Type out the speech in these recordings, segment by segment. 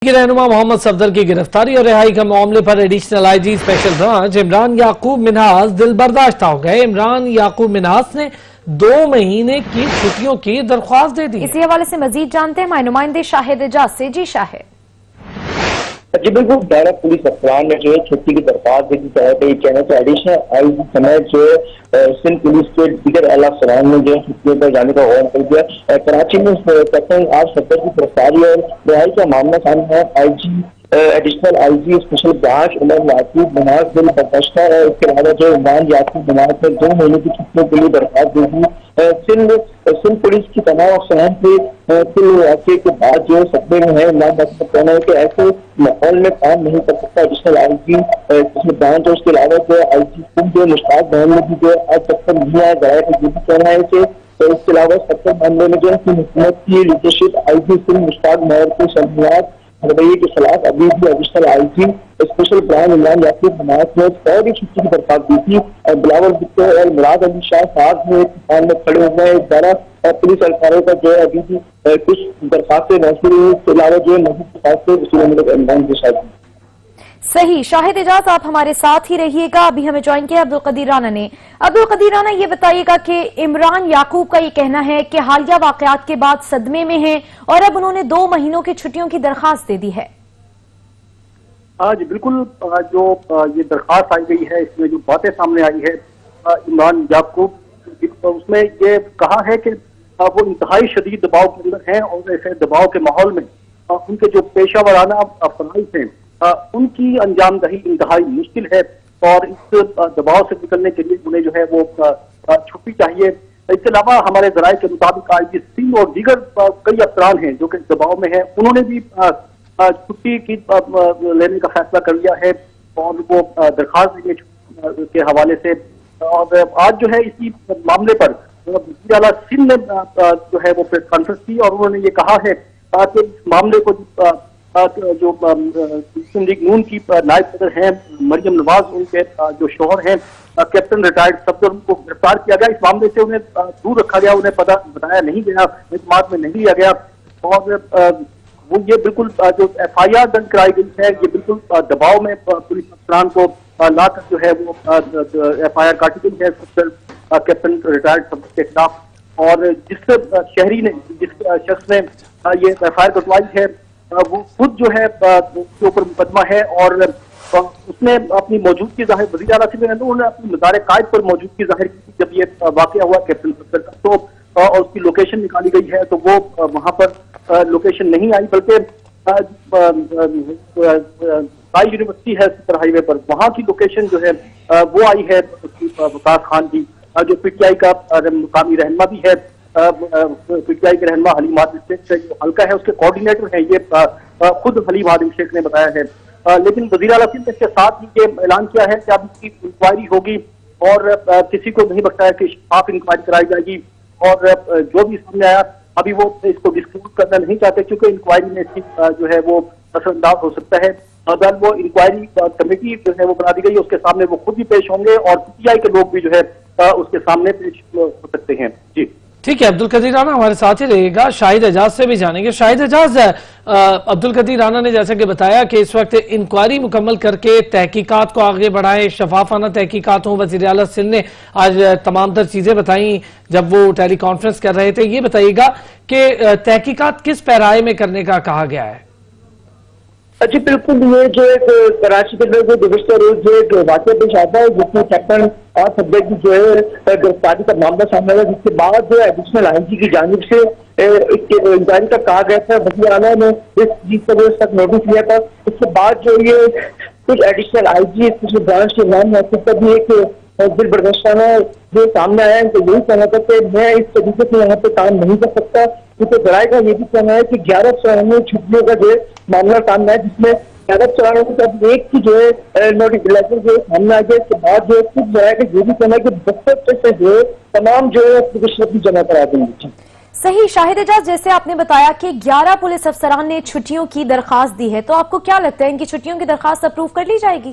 کی رہنما محمد صفدر کی گرفتاری اور رہائی کے معاملے پر additional I G special branch Imran Yaqub Minhas دل برداشتہ ہو گئے۔ عمران یعقوب منہاس نے 2 مہینے کی چھٹیوں کی درخواست دے دی۔ اسی حوالے سے مزید جانتے ہیں نمائندے شاہد اعجاز سے۔ جی شاہد، جی بالکل، ڈائریکٹ پولیس افسران نے جو ہے چھٹی کی درخواست دے دی ہے۔ کہنا کہ ایڈیشنل آئی جی سمیت جو سندھ پولیس کے دیگر اعلیٰ افسران نے جو ہے چھٹیوں پر جانے کا غور کر دیا۔ کراچی میں کیپٹن آر صفدر کی گرفتاری اور رہائی کا معاملہ سامنے ہے۔ I G additional I G special branch Imran Yaqub Minhas دل برداشتہ ہے۔ اس کے علاوہ جو عمران یعقوب منہاس نے 2 مہینے کی چھٹیوں کے لیے درخواست دے دی۔ سندھ پولیس کی تمام افسران کے واقعے کے بعد جو صدمے میں ہے، عمران یعقوب کا کہنا ہے کہ ایسے ماحول میں کام نہیں کر سکتا۔ Additional I G special branch اور اس کے علاوہ جو آئی جی جو مشتاق محمد بھی جو آج تک پر نہیں آیا گیا ہے، یہ بھی کہنا ہے کہ اس کے علاوہ سب معاملے میں جو ہے حکومت کی لیڈرشپ آئی جی سندھ مشتاق محمد کے سربراہ رویے کے خلاف ابھی بھی additional I G special branch Imran Yaqub Minhas نے فوری چھٹی کی درخواست دی تھی۔ بلاول بھٹو اور مراد علی شاہ صاحب جو کسان میں کھڑے ہوئے ہیں، 12 پولیس اہلکاروں کا جو ہے ابھی بھی کچھ درخواستیں موصول ہوئی۔ اس کے علاوہ جو ہے مزید درخواستیں وصول ہونے کا امکان کے ساتھ۔ صحیح شاہد اعجاز، آپ ہمارے ساتھ ہی رہیے گا۔ ابھی ہمیں جوائن کیا عبدالقدیر رانا نے۔ عبدالقدیر رانا، یہ بتائیے گا کہ عمران یعقوب کا یہ کہنا ہے کہ حالیہ واقعات کے بعد صدمے میں ہیں اور اب انہوں نے 2 مہینوں کی چھٹیوں کی درخواست دے دی ہے۔ جی بالکل، جو یہ درخواست آئی گئی ہے، اس میں جو باتیں سامنے آئی ہے عمران یعقوب، اس میں یہ کہا ہے کہ وہ انتہائی شدید دباؤ کے اندر ہیں اور ایسے دباؤ کے ماحول میں ان کے جو پیشہ ورانہ فرائض ہیں ان کی انجام دہی انتہائی مشکل ہے اور اس دباؤ سے نکلنے کے لیے انہیں جو ہے وہ چھٹی چاہیے۔ اس کے علاوہ ہمارے ذرائع کے مطابق آئی جی سنگھ اور دیگر کئی افسران ہیں جو کہ دباؤ میں ہیں، انہوں نے بھی چھٹی کی لینے کا فیصلہ کر لیا ہے اور وہ درخواست دینے کے حوالے سے۔ اور آج جو ہے اسی معاملے پر وزیر اعلیٰ سندھ نے جو ہے وہ پریس کانفرنس کی اور انہوں نے یہ کہا ہے کہ اس معاملے کو جو مسلم لیگ نون کی نائب صدر ہیں مریم نواز، ان کے جو شوہر ہیں کیپٹن ریٹائرڈ صفدر، ان کو گرفتار کیا گیا۔ اس معاملے سے انہیں دور رکھا گیا، انہیں بتایا نہیں گیا، اعتماد میں نہیں لیا گیا اور وہ یہ بالکل جو ایف آئی آر درج کرائی گئی ہے، یہ بالکل دباؤ میں پولیس افسران کو لا کر جو ہے وہ ایف آئی آر کاٹی گئی ہے صفدر کیپٹن ریٹائرڈ صفدر کے خلاف۔ اور جس شہری نے، جس شخص نے یہ ایف آئی آر کٹوائی ہے، وہ خود جو ہے اس کے اوپر مقدمہ ہے اور اس نے اپنی موجودگی ظاہر، وزیر اعلیٰ سے انہوں نے اپنی مزار قائد پر موجودگی ظاہر کی تھی جب یہ واقعہ ہوا کیپٹن صفدر کا، تو اور اس کی لوکیشن نکالی گئی ہے تو وہ وہاں پر لوکیشن نہیں آئی، بلکہ یونیورسٹی ہے سپر ہائی وے پر، وہاں کی لوکیشن جو ہے وہ آئی ہے وقاص خان کی، جو پی ٹی آئی کا مقامی رہنما بھی ہے۔ پی ٹی آئی کے رہنما حلیم عادل شیخ سے جو حلقہ ہے اس کے کوآرڈینیٹر ہیں، یہ خود حلیم عادل شیخ نے بتایا ہے۔ لیکن وزیر اعلیٰ نے اس کے ساتھ ہی یہ اعلان کیا ہے کہ اب اس کی انکوائری ہوگی اور کسی کو نہیں بخشا ہے کہ شفاف انکوائری کرائی جائے گی اور جو بھی سامنے آیا ابھی وہ اس کو ڈسکلوز کرنا نہیں چاہتے کیونکہ انکوائری میں اس کی جو ہے وہ اثر انداز ہو سکتا ہے۔ اگر وہ انکوائری کمیٹی جو ہے وہ بنا دی گئی، اس کے سامنے وہ خود بھی پیش ہوں گے اور پی ٹی آئی کے لوگ بھی جو ہے اس کے سامنے پیش ہو سکتے ہیں۔ جی ٹھیک ہے، عبدالقدیر رانا ہمارے ساتھ ہی رہے گا۔ شاہد اعجاز سے بھی جانیں گے۔ شاہد اعجاز، عبدالقدیر رانا نے جیسا کہ بتایا کہ اس وقت انکوائری مکمل کر کے تحقیقات کو آگے بڑھائیں، شفافانہ تحقیقات ہوں۔ وزیر اعلیٰ سندھ نے آج تمام تر چیزیں بتائیں جب وہ ٹیلی کانفرنس کر رہے تھے۔ یہ بتائیے گا کہ تحقیقات کس پیرائے میں کرنے کا کہا گیا ہے؟ جی بالکل، یہ جو ایک کراچی کے اندر گزشتہ روز جو ایک واقعہ پیش آتا ہے جس میں کیپٹن صفدر کی جو ہے گرفتاری کا معاملہ سامنے آیا، جس کے بعد جو ایڈیشنل آئی جی کی جانب سے انکوائری کا کہا گیا تھا، وزیر اعلیٰ نے اس چیز کو تک نوٹس لیا تھا۔ اس کے بعد جو یہ کچھ additional I G special branch کے نام کا بھی ایک دل برداشتانہ جو سامنے آیا ہے تو یہی کہنا تھا کہ میں اس طریقے سے یہاں پہ کام نہیں کر سکتا، کیونکہ ذرائع کا یہ بھی کہنا ہے کہ 11 افسران چھٹیوں کا جو ہے معاملہ سامنے ہے، جس میں 11 افسرانوں کے ساتھ ایک کی جو ہے نوٹیفائر جو سامنے آ گیا۔ اس کے بعد جو ہے کچھ ذرائع کا یہ بھی کہنا ہے کہ 72 سے جو ہے تمام جو ہے اپلیکیشن جمع کرا دیں گے۔ صحیح شاہد اعجاز، جیسے آپ نے بتایا کہ 11 پولیس افسران نے چھٹیوں کی درخواست دی ہے، تو آپ کو کیا لگتا ہے ان کی چھٹیوں کی درخواست اپروو کر لی جائے گی؟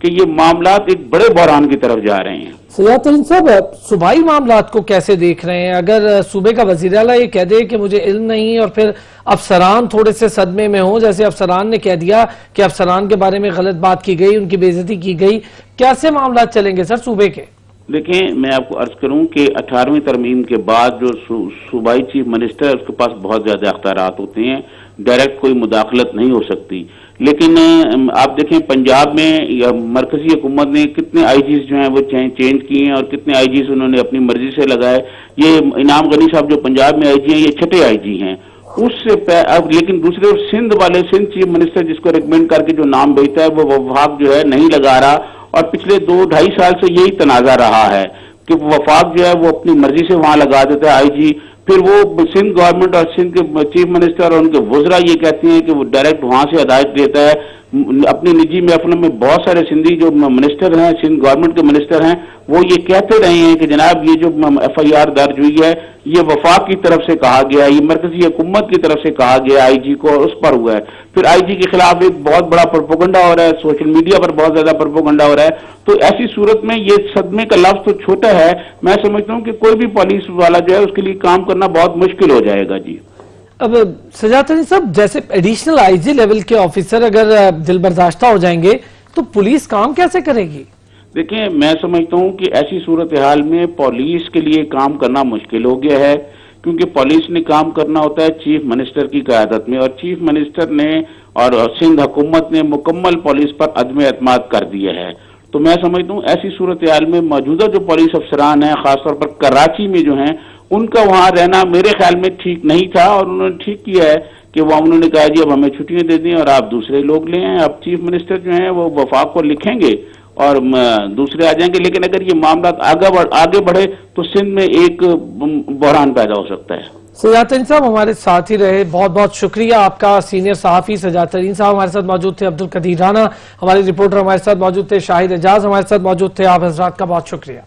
کہ یہ معاملات ایک بڑے بحران کی طرف جا رہے ہیں۔ سیاحت ترین صاحب، صوبائی معاملات کو کیسے دیکھ رہے ہیں؟ اگر صوبے کا وزیر اعلیٰ یہ کہہ دے کہ مجھے علم نہیں اور پھر افسران تھوڑے سے صدمے میں ہوں، جیسے افسران نے کہہ دیا کہ افسران کے بارے میں غلط بات کی گئی، ان کی بے عزتی کی گئی، کیسے معاملات چلیں گے سر صوبے کے؟ دیکھیں، میں آپ کو عرض کروں کہ 18ویں ترمیم کے بعد جو صوبائی چیف منسٹر ہے اس کے پاس بہت زیادہ اختیارات ہوتے ہیں، ڈائریکٹ کوئی مداخلت نہیں ہو سکتی۔ لیکن آپ دیکھیں پنجاب میں مرکزی حکومت نے کتنے آئی جیز جو ہیں وہ چینج کیے ہیں اور کتنے آئی جیز انہوں نے اپنی مرضی سے لگائے۔ یہ انعام غنی صاحب جو پنجاب میں آئی جی ہیں، یہ چھٹے آئی جی ہیں۔ اس سے اب لیکن دوسرے سندھ چیف منسٹر جس کو ریکمینڈ کر کے جو نام بھیجتا ہے وہ وفاق جو ہے نہیں لگا رہا، اور پچھلے 2-2.5 سال سے یہی تنازع رہا ہے کہ وفاق جو ہے وہ اپنی مرضی سے وہاں لگا دیتا ہے آئی جی، پھر وہ سندھ گورنمنٹ اور سندھ کے چیف منسٹر اور ان کے وزراء یہ کہتے ہیں کہ وہ ڈائریکٹ وہاں سے ہدایت دیتا ہے۔ اپنی نجی محفلوں میں بہت سارے سندھی جو منسٹر ہیں، سندھ گورنمنٹ کے منسٹر ہیں، وہ یہ کہتے رہے ہیں کہ جناب یہ جو ایف آئی آر درج ہوئی ہے یہ وفاق کی طرف سے کہا گیا ہے، یہ مرکزی حکومت کی طرف سے کہا گیا آئی جی کو، اور اس پر ہوا ہے۔ پھر آئی جی کے خلاف ایک بہت بڑا پروپیگنڈا ہو رہا ہے، سوشل میڈیا پر بہت زیادہ پروپیگنڈا ہو رہا ہے۔ تو ایسی صورت میں یہ صدمے کا لفظ تو چھوٹا ہے، میں سمجھتا ہوں کہ کوئی بھی پولیس والا جو ہے اس کے لیے کام کرنا بہت مشکل ہو جائے گا۔ جی اب سجاد علی صاحب، جیسے ایڈیشنل آئی جی لیول کے آفیسر اگر دل برداشتہ ہو جائیں گے تو پولیس کام کیسے کرے گی؟ دیکھیں، میں سمجھتا ہوں کہ ایسی صورتحال میں پولیس کے لیے کام کرنا مشکل ہو گیا ہے، کیونکہ پولیس نے کام کرنا ہوتا ہے چیف منسٹر کی قیادت میں، اور چیف منسٹر نے اور سندھ حکومت نے مکمل پولیس پر عدم اعتماد کر دیا ہے۔ تو میں سمجھتا ہوں ایسی صورتحال میں موجودہ جو پولیس افسران ہیں، خاص طور پر کراچی میں جو ہیں، ان کا وہاں رہنا میرے خیال میں ٹھیک نہیں تھا، اور انہوں نے ٹھیک کیا ہے کہ وہ انہوں نے کہا جی اب ہمیں چھٹیاں دے دیں اور آپ دوسرے لوگ لیں۔ اب چیف منسٹر جو ہیں وہ وفاق کو لکھیں گے اور دوسرے آ جائیں گے، لیکن اگر یہ معاملات آگے بڑھے تو سندھ میں ایک بحران پیدا ہو سکتا ہے۔ سجاد ترین صاحب ہمارے ساتھ ہی رہے، بہت بہت شکریہ آپ کا۔ سینئر صحافی سجاد ترین صاحب ہمارے ساتھ موجود تھے، عبدالقدیر رانا ہمارے رپورٹر ہمارے ساتھ موجود تھے، شاہد اعجاز ہمارے ساتھ موجود تھے، آپ حضرات کا بہت شکریہ۔